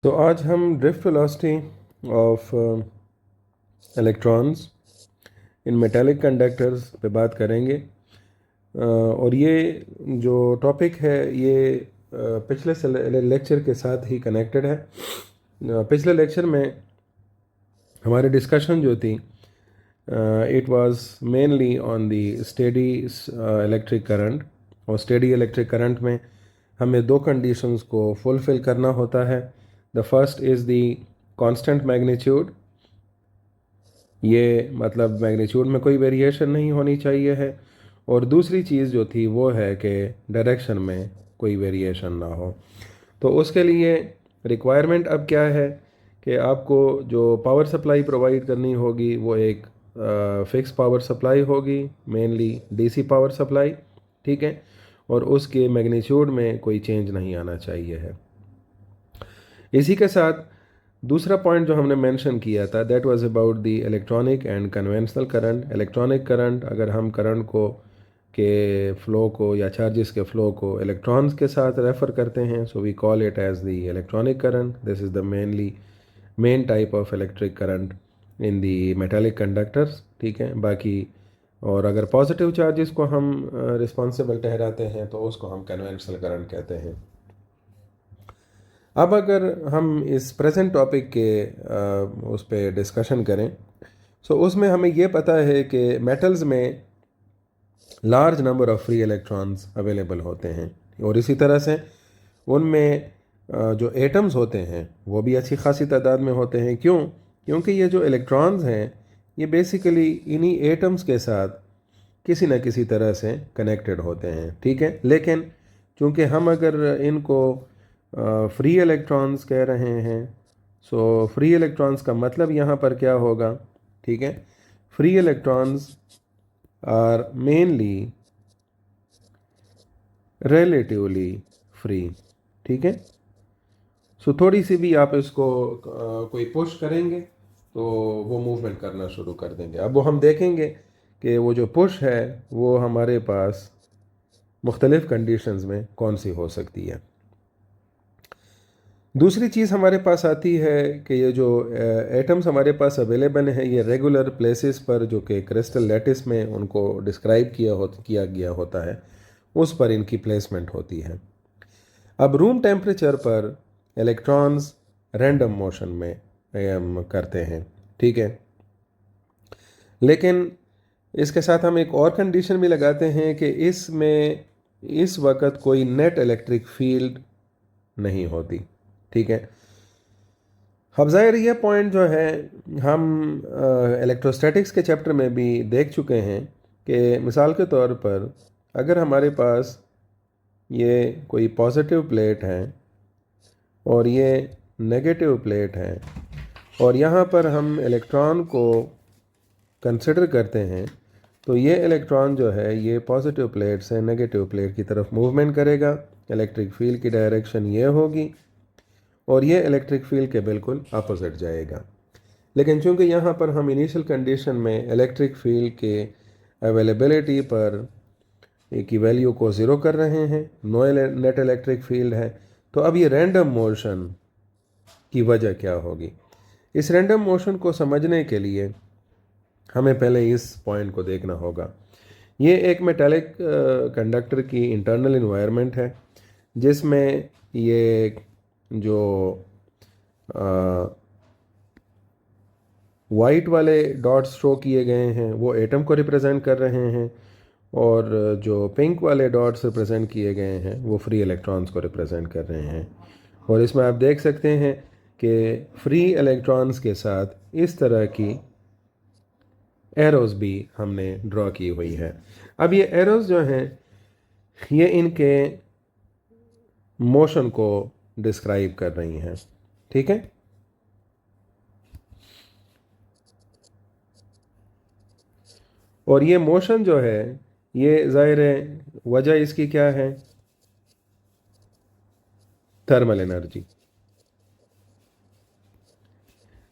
तो आज हम drift velocity of electrons in metallic conductors पे बात करेंगे। और ये जो टॉपिक है ये पिछले लेक्चर के साथ ही कनेक्टेड है। पिछले लेक्चर में हमारी डिस्कशन जो थी it was mainly on the steady electric current. और स्टेडी इलेक्ट्रिक करंट में हमें दो कंडीशंस को फुलफिल करना होता है। The first is the constant magnitude, ये मतलब मैग्नीट्यूड में कोई वेरिएशन नहीं होनी चाहिए है। और दूसरी चीज़ जो थी वो है कि डायरेक्शन में कोई वेरिएशन ना हो। तो उसके लिए रिक्वायरमेंट अब क्या है कि आपको जो पावर सप्लाई प्रोवाइड करनी होगी वो एक फिक्स पावर सप्लाई होगी, मेनली डीसी पावर सप्लाई, ठीक है। और उसके मैग्नीट्यूड में कोई चेंज नहीं आना चाहिए है। इसी के साथ दूसरा पॉइंट जो हमने मेंशन किया था that was about the electronic and conventional current. Electronic current, अगर हम करंट को के फ्लो को या चार्जेस के फ्लो को इलेक्ट्रॉन्स के साथ रेफर करते हैं, so we call it as the electronic current. This is the main type of electric current in the metallic conductors, ठीक है। बाकी और अगर पॉजिटिव चार्जेस को हम रिस्पॉन्सिबल ठहराते हैं तो उसको हम कन्वेंशनल करंट कहते हैं। अब अगर हम इस प्रेजेंट टॉपिक के उस पर डिस्कशन करें, सो उसमें हमें ये पता है कि मेटल्स में large number of free electrons available होते हैं। और इसी तरह से उनमें जो एटम्स होते हैं वो भी अच्छी खासी तादाद में होते हैं। क्यों? क्योंकि ये जो इलेक्ट्रॉन्स हैं ये बेसिकली इन्हीं एटम्स के साथ किसी न किसी तरह से कनेक्टेड होते हैं, ठीक है। लेकिन चूँकि हम अगर इनको फ्री इलेक्ट्रॉन्स कह रहे हैं, सो फ्री इलेक्ट्रॉन्स का मतलब यहाँ पर क्या होगा, ठीक है। Free electrons are mainly relatively free, ठीक है। सो थोड़ी सी भी आप इसको कोई पुश करेंगे तो वो मूवमेंट करना शुरू कर देंगे। अब वो हम देखेंगे कि वो जो पुश है वो हमारे पास मुख्तलिफ़ कंडीशंस में कौन सी हो सकती है। दूसरी चीज़ हमारे पास आती है कि ये जो एटम्स हमारे पास अवेलेबल हैं ये रेगुलर प्लेसेस पर, जो कि क्रिस्टल लैटिस में उनको डिस्क्राइब किया गया होता है, उस पर इनकी प्लेसमेंट होती है। अब रूम टेम्परेचर पर इलेक्ट्रॉन्स रैंडम मोशन में करते हैं, ठीक है। लेकिन इसके साथ हम एक और कंडीशन भी लगाते हैं कि इसमें इस वक्त कोई नेट इलेक्ट्रिक फील्ड नहीं होती, ठीक है। अब ज़ाहिर ये पॉइंट जो है हम इलेक्ट्रोस्टैटिक्स के चैप्टर में भी देख चुके हैं कि मिसाल के तौर पर अगर हमारे पास ये कोई पॉजिटिव प्लेट है और ये नेगेटिव प्लेट है और यहाँ पर हम इलेक्ट्रॉन को कंसिडर करते हैं, तो ये इलेक्ट्रॉन जो है ये पॉजिटिव प्लेट से नेगेटिव प्लेट की तरफ मूवमेंट करेगा। इलेक्ट्रिक फील्ड की डायरेक्शन ये होगी और ये इलेक्ट्रिक फील्ड के बिल्कुल अपोजिट जाएगा। लेकिन चूंकि यहाँ पर हम इनिशियल कंडीशन में इलेक्ट्रिक फील्ड के अवेलेबिलिटी पर की वैल्यू को ज़ीरो कर रहे हैं, नो नेट इलेक्ट्रिक फील्ड है, तो अब ये रैंडम मोशन की वजह क्या होगी। इस रैंडम मोशन को समझने के लिए हमें पहले इस पॉइंट को देखना होगा। ये एक मेटालिक कंडक्टर की इंटरनल इन्वायरमेंट है जिसमें ये जो वाइट वाले डॉट्स शो किए गए हैं वो एटम को रिप्रेजेंट कर रहे हैं और जो पिंक वाले डॉट्स रिप्रेजेंट किए गए हैं वो फ्री इलेक्ट्रॉन्स को रिप्रेजेंट कर रहे हैं। और इसमें आप देख सकते हैं कि फ्री इलेक्ट्रॉन्स के साथ इस तरह की एरोज भी हमने ड्रॉ की हुई है। अब ये एरोज जो हैं ये इनके मोशन को डिस्क्राइब कर रही हैं, ठीक है। और ये मोशन जो है ये ज़ाहिर है वजह इसकी क्या है, थर्मल एनर्जी।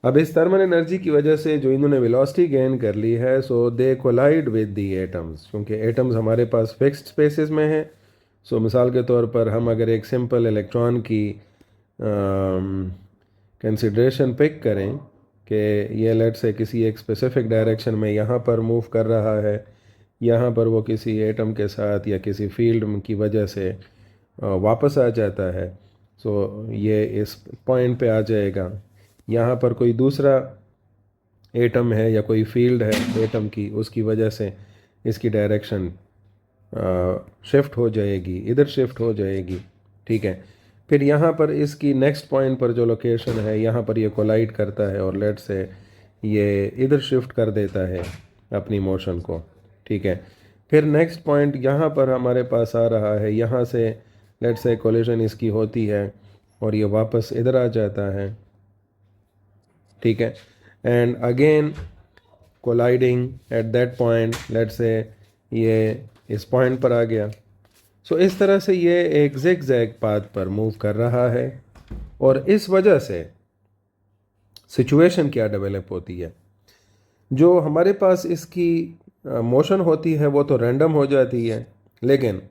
अब इस थर्मल एनर्जी की वजह से जो इन्होंने वेलोसिटी गेन कर ली है, सो दे कोलाइड विद दी एटम्स। क्योंकि एटम्स हमारे पास फिक्स्ड स्पेसेस में हैं, सो मिसाल के तौर पर हम अगर एक सिंपल इलेक्ट्रॉन की कंसिडरेशन पिक करें कि ये लेट से किसी एक स्पेसिफिक डायरेक्शन में यहाँ पर मूव कर रहा है, यहाँ पर वो किसी एटम के साथ या किसी फील्ड की वजह से वापस आ जाता है, सो ये इस पॉइंट पे आ जाएगा। यहाँ पर कोई दूसरा एटम है या कोई फील्ड है एटम की, उसकी वजह से इसकी डायरेक्शन शिफ्ट हो जाएगी, इधर शिफ्ट हो जाएगी, ठीक है। फिर यहाँ पर इसकी नेक्स्ट पॉइंट पर जो लोकेशन है, यहाँ पर ये कोलाइड करता है और लेट से ये इधर शिफ्ट कर देता है अपनी मोशन को, ठीक है। फिर नेक्स्ट पॉइंट यहाँ पर हमारे पास आ रहा है, यहाँ से लेट से कोलिजन इसकी होती है और ये वापस इधर आ जाता है, ठीक है। And again colliding at that point, let say ये इस पॉइंट पर आ गया। सो इस तरह से ये एक ज़िग ज़ैग पाथ पर मूव कर रहा है और इस वजह से सिचुएशन क्या डेवलप होती है, जो हमारे पास इसकी मोशन होती है वो तो रैंडम हो जाती है, लेकिन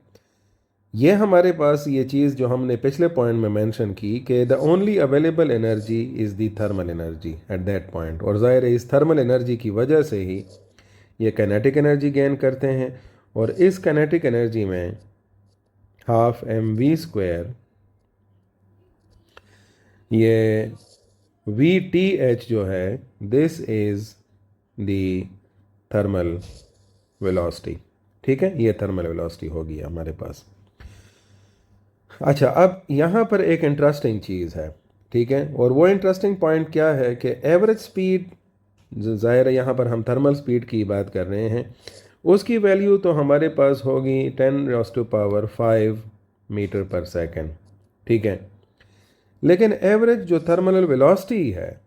ये हमारे पास ये चीज़ जो हमने पिछले पॉइंट में मेंशन की कि the only available energy is the thermal energy at that point, और ज़ाहिर है इस थर्मल एनर्जी की वजह से ही ये काइनेटिक एनर्जी गेन करते हैं। और इस काइनेटिक एनर्जी में हाफ mv², ये VTH जो है, this is the thermal velocity, ठीक है। ये थर्मल वेलोसिटी होगी हमारे पास। अच्छा, अब यहाँ पर एक इंटरेस्टिंग चीज़ है, ठीक है, और वो इंटरेस्टिंग पॉइंट क्या है कि एवरेज स्पीड, ज़ाहिर है यहाँ पर हम थर्मल स्पीड की बात कर रहे हैं, उसकी वैल्यू तो हमारे पास होगी 10⁵ मीटर पर सेकेंड, ठीक है। लेकिन एवरेज जो थर्मल वेलोसिटी है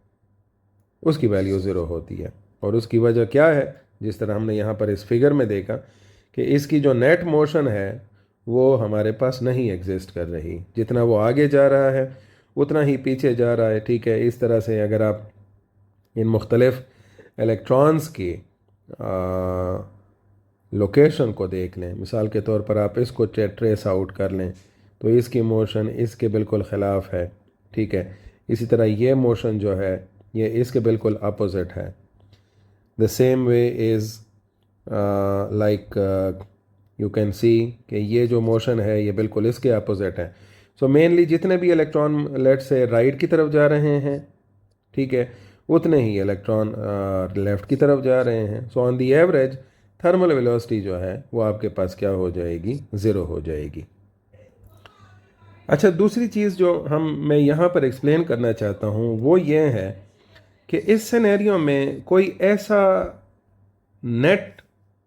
उसकी वैल्यू ज़ीरो होती है, और उसकी वजह क्या है, जिस तरह हमने यहाँ पर इस फिगर में देखा कि इसकी जो नेट मोशन है वो हमारे पास नहीं एग्जिस्ट कर रही, जितना वो आगे जा रहा है उतना ही पीछे जा रहा है, ठीक है। इस तरह से अगर आप इन मुख्तलिफ इलेक्ट्रॉन्स की लोकेशन को देख लें, मिसाल के तौर पर आप इसको ट्रेस आउट कर लें तो इसकी मोशन इसके बिल्कुल ख़िलाफ़ है, ठीक है। इसी तरह ये मोशन जो है ये इसके बिल्कुल अपोजिट है। The same way is like you can see कि ये जो मोशन है ये बिल्कुल इसके अपोजिट है। सो मेनली जितने भी इलेक्ट्रॉन लेट से राइट की तरफ जा रहे हैं, ठीक है, उतने ही इलेक्ट्रॉन लेफ़्ट की तरफ जा रहे हैं। So on the average thermal velocity जो है वो आपके पास क्या हो जाएगी, ज़ीरो हो जाएगी। अच्छा, दूसरी चीज़ जो मैं यहाँ पर एक्सप्लेन करना चाहता हूँ वो ये है कि इस सिनेरियो में कोई ऐसा नेट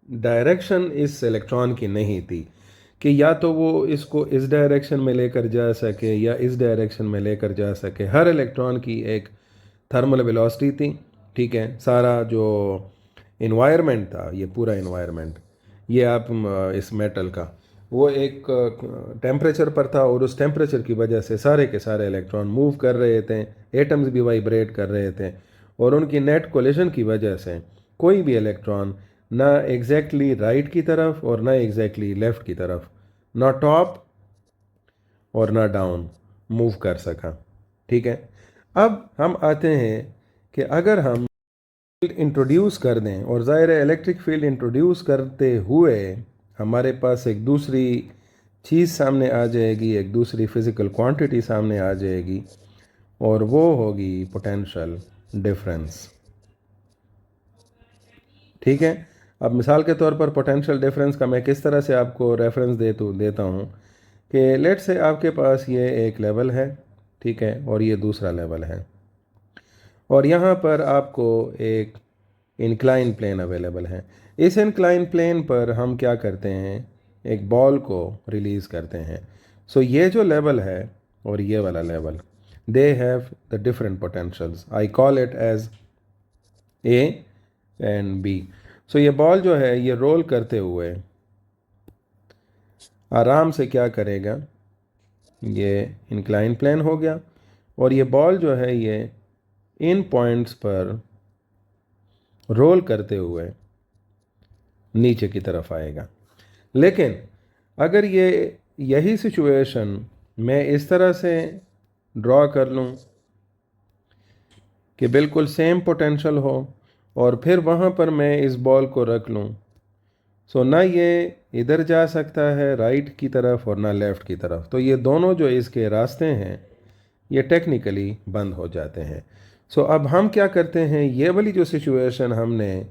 डायरेक्शन इस इलेक्ट्रॉन की नहीं थी कि या तो वो इसको इस डायरेक्शन में लेकर जा सके या इस डायरेक्शन में लेकर जा सके। हर इलेक्ट्रॉन की एक थर्मल वेलोसिटी थी, ठीक है। सारा जो इन्वायरमेंट था, ये पूरा इन्वायरमेंट, ये आप इस मेटल का, वो एक टेम्परेचर पर था और उस टेम्परेचर की वजह से सारे के सारे इलेक्ट्रॉन मूव कर रहे थे, एटम्स भी वाइब्रेट कर रहे थे, और उनकी नेट कोलिजन की वजह से कोई भी इलेक्ट्रॉन ना एग्जैक्टली राइट की तरफ और ना एग्जैक्टली लेफ़्ट की तरफ, ना टॉप और ना डाउन मूव कर सका, ठीक है। अब हम आते हैं कि अगर हम फील्ड इंट्रोड्यूस कर दें, और ज़ाहिर है इलेक्ट्रिक फील्ड इंट्रोड्यूस करते हुए हमारे पास एक दूसरी चीज़ सामने आ जाएगी, एक दूसरी फिज़िकल क्वांटिटी सामने आ जाएगी, और वो होगी पोटेंशियल डिफरेंस, ठीक है। अब मिसाल के तौर पर पोटेंशियल डिफरेंस का मैं किस तरह से आपको रेफरेंस देता हूँ कि लेट से आपके पास ये एक लेवल है, ठीक है, और ये दूसरा लेवल है, और यहाँ पर आपको एक इंक्लाइन प्लेन अवेलेबल है। इस इंक्लाइन प्लेन पर हम क्या करते हैं, एक बॉल को रिलीज़ करते हैं। सो ये जो लेवल है और ये वाला level, they have the different potentials, I call it as A and B. So ये बॉल जो है ये रोल करते हुए आराम से क्या करेगा, ये इंक्लाइन प्लेन हो गया, और ये बॉल जो है ये इन पॉइंट्स पर रोल करते हुए नीचे की तरफ आएगा। लेकिन अगर यही सिचुएशन मैं इस तरह से ड्रॉ कर लूँ कि बिल्कुल सेम पोटेंशियल हो और फिर वहाँ पर मैं इस बॉल को रख लूँ, सो ना ये इधर जा सकता है राइट की तरफ और ना लेफ़्ट की तरफ, तो ये दोनों जो इसके रास्ते हैं ये टेक्निकली बंद हो जाते हैं। सो अब हम क्या करते हैं, ये वाली जो सिचुएशन हमने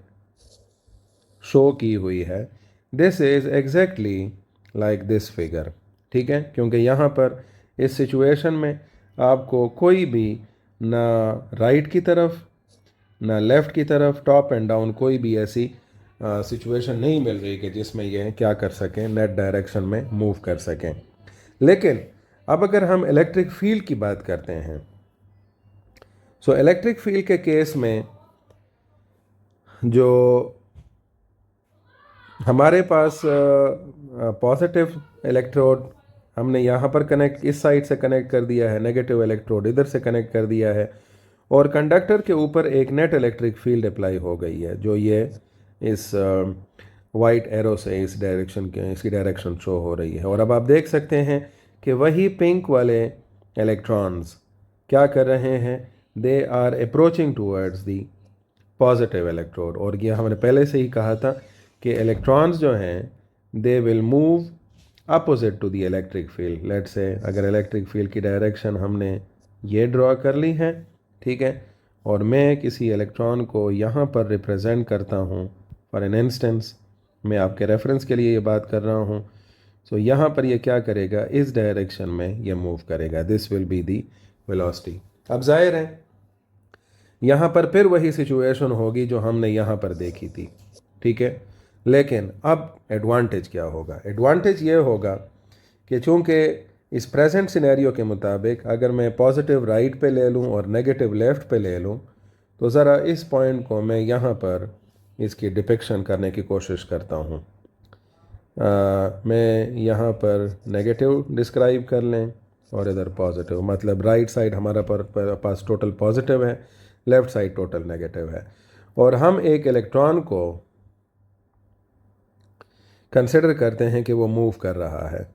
शो की हुई है, this is exactly like this figure, ठीक है, क्योंकि यहाँ पर इस सिचुएशन में आपको कोई भी ना राइट की तरफ ना लेफ़्ट की तरफ टॉप एंड डाउन कोई भी ऐसी सिचुएशन नहीं मिल रही कि जिसमें ये क्या कर सकें, नेट डायरेक्शन में मूव कर सकें। लेकिन अब अगर हम इलेक्ट्रिक फील्ड की बात करते हैं, सो इलेक्ट्रिक फील्ड के केस में जो हमारे पास पॉजिटिव इलेक्ट्रोड हमने यहाँ पर कनेक्ट इस साइड से कनेक्ट कर दिया है, नेगेटिव इलेक्ट्रोड इधर से कनेक्ट कर दिया है, और कंडक्टर के ऊपर एक नेट इलेक्ट्रिक फील्ड अप्लाई हो गई है जो ये इस वाइट एरो से इस डायरेक्शन के इसकी डायरेक्शन शो हो रही है। और अब आप देख सकते हैं कि वही पिंक वाले इलेक्ट्रॉन्स क्या कर रहे हैं, they are approaching towards the positive electrode. और ये हमने पहले से ही कहा था कि इलेक्ट्रॉन्स जो हैं they will move opposite to the electric field. Let's say अगर इलेक्ट्रिक फील्ड की डायरेक्शन हमने ये ड्रॉ कर ली है, ठीक है, और मैं किसी इलेक्ट्रॉन को यहाँ पर रिप्रेजेंट करता हूँ फॉर एन इंस्टेंस, मैं आपके रेफरेंस के लिए ये बात कर रहा हूँ। सो यहाँ पर ये क्या करेगा, इस डायरेक्शन में ये मूव करेगा, this will be the velocity. अब जाहिर है यहाँ पर फिर वही सिचुएशन होगी जो हमने यहाँ पर देखी थी, ठीक है। लेकिन अब एडवांटेज क्या होगा, एडवांटेज ये होगा कि चूँकि इस प्रेजेंट सिनेरियो के मुताबिक अगर मैं पॉजिटिव राइट पे ले लूँ और नेगेटिव लेफ़्ट पे ले लूँ, तो ज़रा इस पॉइंट को मैं यहाँ पर इसकी डिपिक्शन करने की कोशिश करता हूँ। मैं यहाँ पर नेगेटिव डिस्क्राइब कर लें और इधर पॉजिटिव, मतलब राइट साइड हमारा पास टोटल पॉजिटिव है, लेफ़्ट साइड टोटल नेगेटिव है, और हम एक इलेक्ट्रॉन को कंसिडर करते हैं कि वो मूव कर रहा है।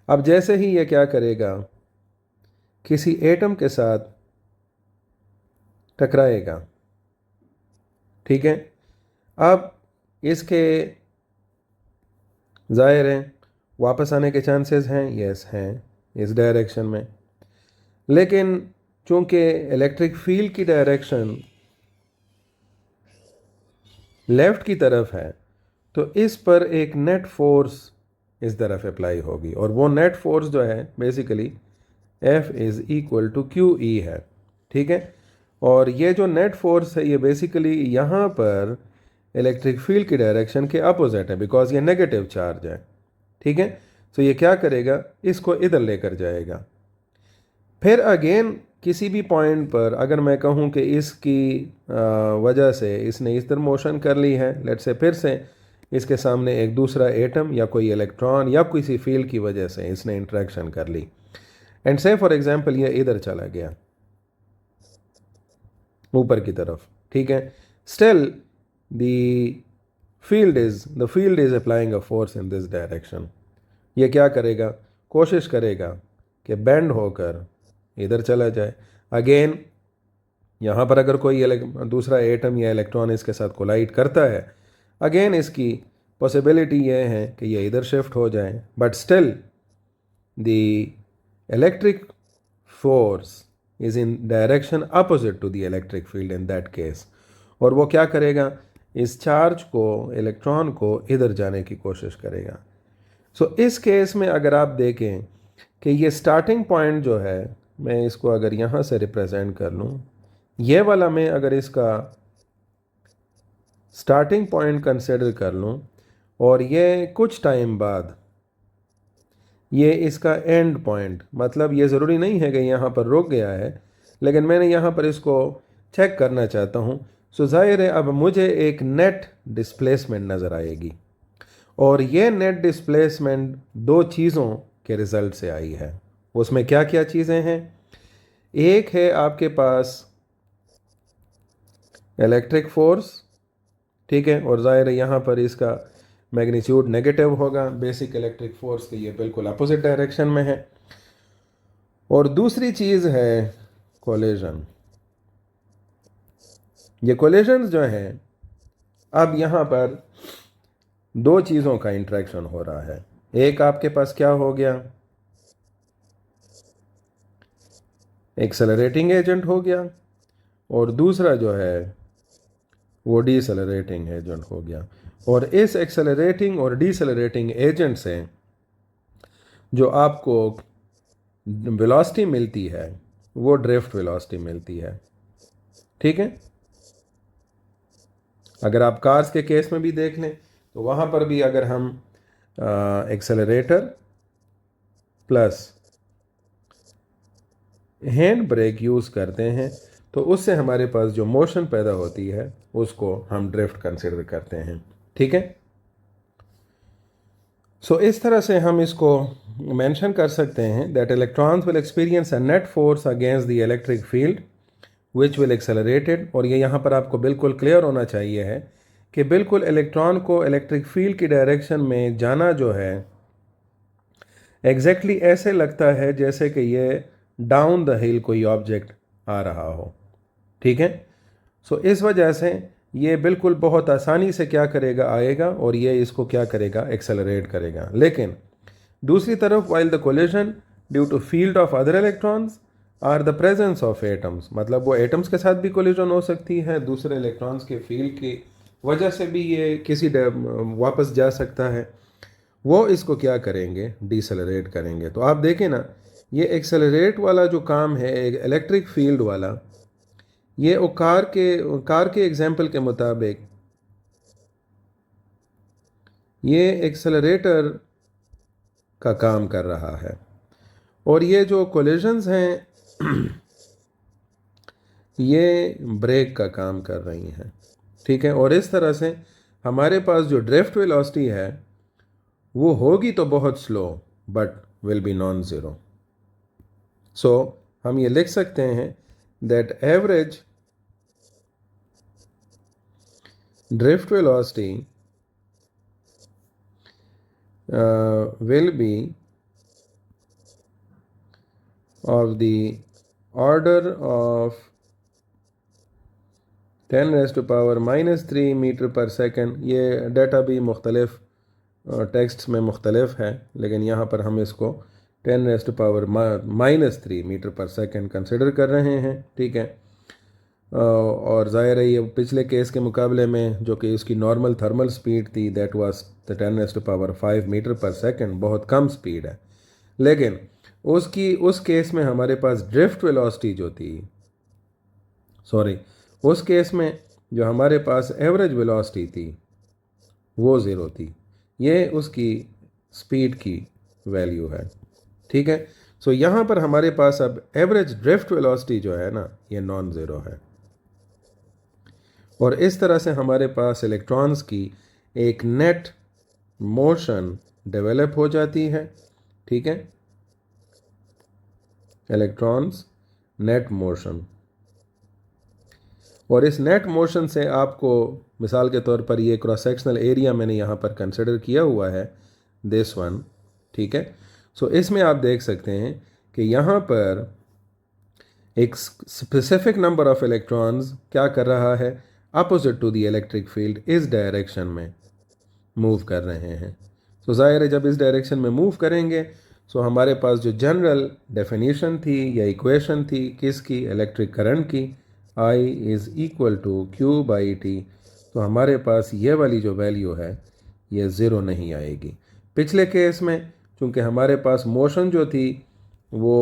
अब जैसे ही ये क्या करेगा, किसी एटम के साथ टकराएगा, ठीक है। अब इसके जाहिर है वापस आने के चांसेस हैं, यस हैं इस डायरेक्शन में, लेकिन चूंकि इलेक्ट्रिक फील्ड की डायरेक्शन लेफ्ट की तरफ है, तो इस पर एक नेट फोर्स इस तरफ अप्लाई होगी, और वो नेट फोर्स जो है basically F is equal to q e है, ठीक है। और ये जो नेट फोर्स है ये बेसिकली यहाँ पर इलेक्ट्रिक फील्ड की डायरेक्शन के अपोजिट है, बिकॉज ये नेगेटिव चार्ज है, ठीक है। तो ये क्या करेगा, इसको इधर लेकर जाएगा। फिर अगेन किसी भी पॉइंट पर अगर मैं कहूँ कि इसकी वजह से इसने इस तरह मोशन कर ली है, लेट्स से फिर से इसके सामने एक दूसरा एटम या कोई इलेक्ट्रॉन या किसी फील्ड की वजह से इसने इंटरेक्शन कर ली, एंड से फॉर एग्जांपल ये इधर चला गया ऊपर की तरफ, ठीक है, still the field is applying a force in this direction. ये क्या करेगा, कोशिश करेगा कि बेंड होकर इधर चला जाए। अगेन यहाँ पर अगर कोई दूसरा एटम या इलेक्ट्रॉन इसके साथ कोलाइड करता है, अगेन इसकी पॉसिबिलिटी ये है कि ये इधर शिफ्ट हो जाए, but still the electric force is in direction opposite to the electric field in that case. और वो क्या करेगा, इस चार्ज को, इलेक्ट्रॉन को इधर जाने की कोशिश करेगा। सो इस केस में अगर आप देखें कि ये स्टार्टिंग पॉइंट जो है, मैं इसको अगर यहाँ से रिप्रेजेंट कर लूँ, ये वाला मैं अगर इसका स्टार्टिंग पॉइंट कंसिडर कर लूँ, और ये कुछ टाइम बाद ये इसका एंड पॉइंट, मतलब ये ज़रूरी नहीं है कि यहाँ पर रुक गया है, लेकिन मैंने यहाँ पर इसको चेक करना चाहता हूँ। सो जाहिर है अब मुझे एक नेट डिस्प्लेसमेंट नज़र आएगी, और ये नेट डिस्प्लेसमेंट दो चीज़ों के रिज़ल्ट से आई है। उसमें क्या क्या चीज़ें हैं, एक है आपके पास इलेक्ट्रिक फोर्स, ठीक है, और जाहिर है यहाँ पर इसका मैग्नीट्यूड नेगेटिव होगा, बेसिक इलेक्ट्रिक फोर्स के ये बिल्कुल अपोजिट डायरेक्शन में है। और दूसरी चीज़ है कोलिजन, ये कोलिजन्स जो हैं, अब यहाँ पर दो चीज़ों का इंटरेक्शन हो रहा है। एक आपके पास क्या हो गया, एक्सेलरेटिंग एजेंट हो गया, और दूसरा जो है वो डीसेलरेटिंग एजेंट हो गया। और इस एक्सेलरेटिंग और डीसेलरेटिंग एजेंट से जो आपको वेलोसिटी मिलती है वो ड्रिफ्ट वेलोसिटी मिलती है। ठीक है, अगर आप कार्स के केस में भी देख लें तो वहाँ पर भी अगर हम accelerator plus hand brake use करते हैं तो उससे हमारे पास जो मोशन पैदा होती है उसको हम ड्रिफ्ट कंसिडर करते हैं। ठीक है, सो इस तरह से हम इसको मेंशन कर सकते हैं that electrons will experience a net force against the electric field which will accelerated. और ये यहाँ पर आपको बिल्कुल क्लियर होना चाहिए है कि बिल्कुल इलेक्ट्रॉन को इलेक्ट्रिक फील्ड की डायरेक्शन में जाना जो है एग्जैक्टली ऐसे लगता है जैसे कि ये डाउन द हिल कोई ऑब्जेक्ट आ रहा हो। ठीक है, सो इस वजह से ये बिल्कुल बहुत आसानी से क्या करेगा, आएगा और ये इसको क्या करेगा, एक्सेलरेट करेगा। लेकिन दूसरी तरफ while the collision due to field of other electrons or the presence of atoms, मतलब वो एटम्स के साथ भी कोलिजन हो सकती है, दूसरे इलेक्ट्रॉन्स के फील्ड की वजह से भी ये किसी वापस जा सकता है, वो इसको क्या करेंगे, डिसेलरेट करेंगे। तो आप देखें ना, ये एक्सेलरेट वाला जो काम है इलेक्ट्रिक फील्ड वाला, ये वो कार के एग्जाम्पल के मुताबिक ये एक्सेलरेटर का काम कर रहा है, और ये जो कोलिजन्स हैं ये ब्रेक का काम कर रही हैं। ठीक है, और इस तरह से हमारे पास जो ड्रिफ्ट वेलोसिटी है वो होगी तो बहुत slow but will be non zero. So हम ये लिख सकते हैं that average drift velocity will be of the order of 10 raised to power -3 metre per second. ये डाटा भी मुख्तलिफ टेक्स्ट में मुख्तलिफ है, लेकिन यहाँ पर हम इसको 10 raise to power -3 metre per second consider कर रहे हैं। ठीक है, और ज़ाहिर है ये पिछले केस के मुकाबले में जो कि इसकी नॉर्मल थर्मल स्पीड थी that was the 10 raise to power 5 metre per second, बहुत कम स्पीड है। लेकिन उस केस में हमारे पास ड्रिफ्ट वेलोसिटी जो थी, सॉरी, उस केस में जो हमारे पास एवरेज वेलोसिटी थी वो ज़ीरो थी। ये उसकी स्पीड की वैल्यू है। ठीक है, सो यहाँ पर हमारे पास अब एवरेज ड्रिफ्ट वेलोसिटी जो है ना ये नॉन ज़ीरो है, और इस तरह से हमारे पास इलेक्ट्रॉन्स की एक नेट मोशन डेवलप हो जाती है। ठीक है, इलेक्ट्रॉन्स नेट मोशन, और इस नेट मोशन से आपको मिसाल के तौर पर ये क्रॉस सेक्शनल एरिया मैंने यहाँ पर कंसिडर किया हुआ है, दिस वन। ठीक है, सो इसमें आप देख सकते हैं कि यहाँ पर एक स्पेसिफिक नंबर ऑफ इलेक्ट्रॉन्स क्या कर रहा है, opposite to the electric field इस डायरेक्शन में मूव कर रहे हैं। सो ज़ाहिर है जब इस डायरेक्शन में मूव करेंगे सो हमारे पास जो जनरल डेफिनेशन थी या इक्वेशन थी किसकी, इलेक्ट्रिक करंट की, I is equal to q by t, तो हमारे पास ये वाली जो वैल्यू है ये ज़ीरो नहीं आएगी। पिछले केस में चूँकि हमारे पास मोशन जो थी वो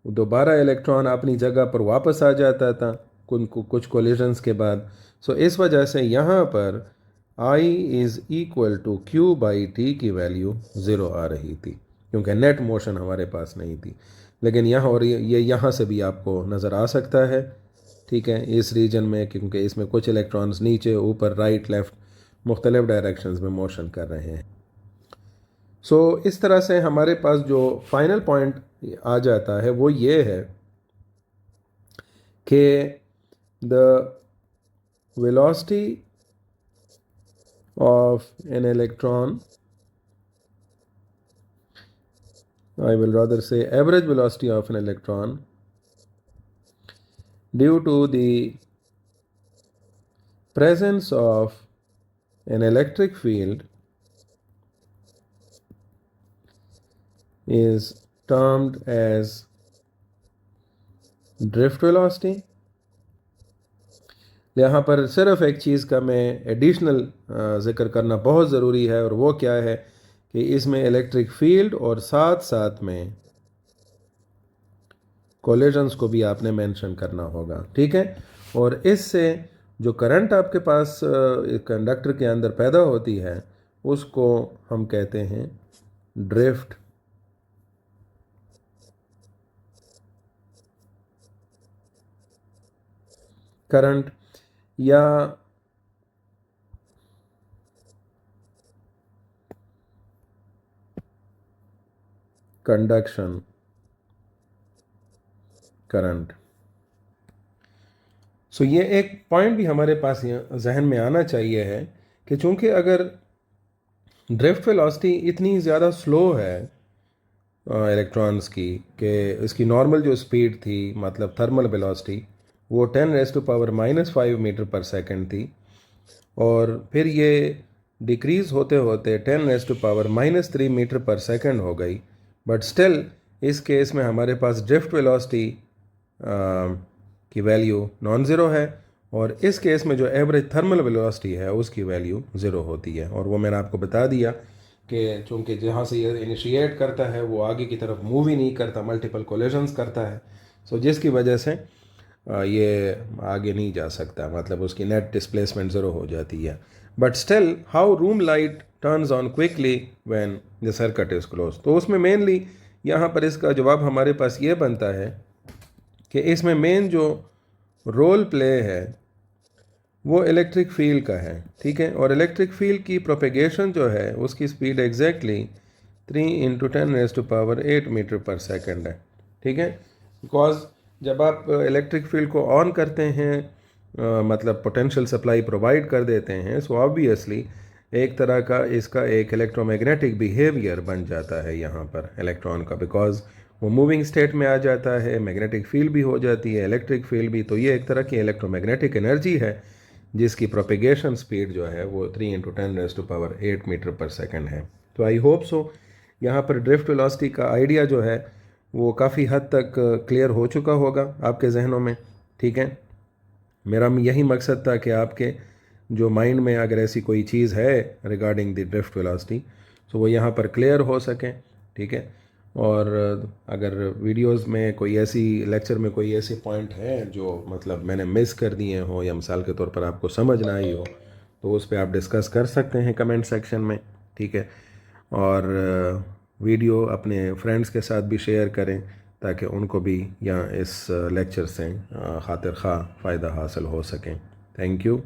दोबारा इलेक्ट्रॉन अपनी जगह पर वापस आ जाता था कुछ कोलिजन्स के बाद, सो इस वजह से यहाँ पर I is equal to q by t की वैल्यू ज़ीरो आ रही थी क्योंकि नेट मोशन हमारे पास नहीं थी। लेकिन यहाँ और ये यहाँ से भी आपको नज़र आ सकता है। ठीक है, इस रीजन में क्योंकि इसमें कुछ इलेक्ट्रॉन्स नीचे ऊपर राइट लेफ़्ट मुख्तलिफ डायरेक्शंस में मोशन कर रहे हैं। सो इस तरह से हमारे पास जो फाइनल पॉइंट आ जाता है वो ये है कि the velocity of an electron, I will rather say average velocity of an electron due to the presence of an electric field is termed as drift velocity। यहाँ पर सिर्फ एक चीज़ का मैं एडिशनल ज़िक्र करना बहुत ज़रूरी है, और वो क्या है कि इसमें इलेक्ट्रिक फील्ड और साथ साथ में कोलिजन्स को भी आपने मेंशन करना होगा, ठीक है। और इससे जो करंट आपके पास कंडक्टर के अंदर पैदा होती है उसको हम कहते हैं ड्रिफ्ट करंट या कंडक्शन करंट। सो ये एक पॉइंट भी हमारे पास जहन में आना चाहिए है कि चूंकि अगर ड्रिफ्ट वेलोसिटी इतनी ज़्यादा स्लो है इलेक्ट्रॉन्स की कि इसकी नॉर्मल जो स्पीड थी, मतलब थर्मल वेलोसिटी, वो 10⁻⁻⁵ मीटर पर सेकंड थी, और फिर ये डिक्रीज़ होते होते 10⁻⁻³ मीटर पर सेकंड हो गई। बट स्टिल इस केस में हमारे पास ड्रिफ्ट वेलोसिटी की वैल्यू नॉन ज़ीरो है, और इस केस में जो एवरेज थर्मल वेलोसिटी है उसकी वैल्यू ज़ीरो होती है। और वो मैंने आपको बता दिया कि चूँकि जहाँ से ये इनिशिएट करता है वो आगे की तरफ मूव ही नहीं करता, मल्टीपल कोलिजन्स करता है। सो जिसकी वजह से ये आगे नहीं जा सकता, मतलब उसकी नेट डिस्प्लेसमेंट ज़ीरो हो जाती है। But still how room light turns on quickly when the circuit is close, तो उसमें मेनली यहाँ पर इसका जवाब हमारे पास ये बनता है कि इसमें मेन जो रोल प्ले है वो इलेक्ट्रिक फील्ड का है, ठीक है। और इलेक्ट्रिक फील्ड की प्रोपेगेशन जो है उसकी स्पीड एग्जैक्टली 3 × 10⁸ मीटर पर सेकंड है, ठीक है। बिकॉज जब आप इलेक्ट्रिक फील्ड को ऑन करते हैं, मतलब पोटेंशियल सप्लाई प्रोवाइड कर देते हैं, सो ऑब्वियसली एक तरह का इसका एक इलेक्ट्रोमैग्नेटिक बिहेवियर बन जाता है यहाँ पर इलेक्ट्रॉन का, बिकॉज वो मूविंग स्टेट में आ जाता है, मैग्नेटिक फील्ड भी हो जाती है, इलेक्ट्रिक फील्ड भी। तो ये एक तरह की इलेक्ट्रोमैग्नेटिक एनर्जी है जिसकी प्रोपेगेशन स्पीड जो है वो 3 × 10⁸ मीटर पर सेकंड है। तो आई होप सो यहाँ पर ड्रिफ्ट वेलोसिटी का आइडिया जो है वो काफ़ी हद तक क्लियर हो चुका होगा आपके जहनों में, ठीक है। मेरा यही मकसद था कि आपके जो माइंड में अगर ऐसी कोई चीज़ है रिगार्डिंग द ड्रिफ्ट वेलोसिटी, तो वो यहाँ पर क्लियर हो सके, ठीक है। और अगर वीडियोस में कोई ऐसी लेक्चर में कोई ऐसे पॉइंट हैं जो मतलब मैंने मिस कर दिए हो या मिसाल के तौर पर आपको समझ ना आई हो, तो उस पर आप डिस्कस कर सकते हैं कमेंट सेक्शन में, ठीक है। और वीडियो अपने फ्रेंड्स के साथ भी शेयर करें ताकि उनको भी यहाँ इस लेक्चर से खातिर खा फ़ायदा हासिल हो सकें। Thank you.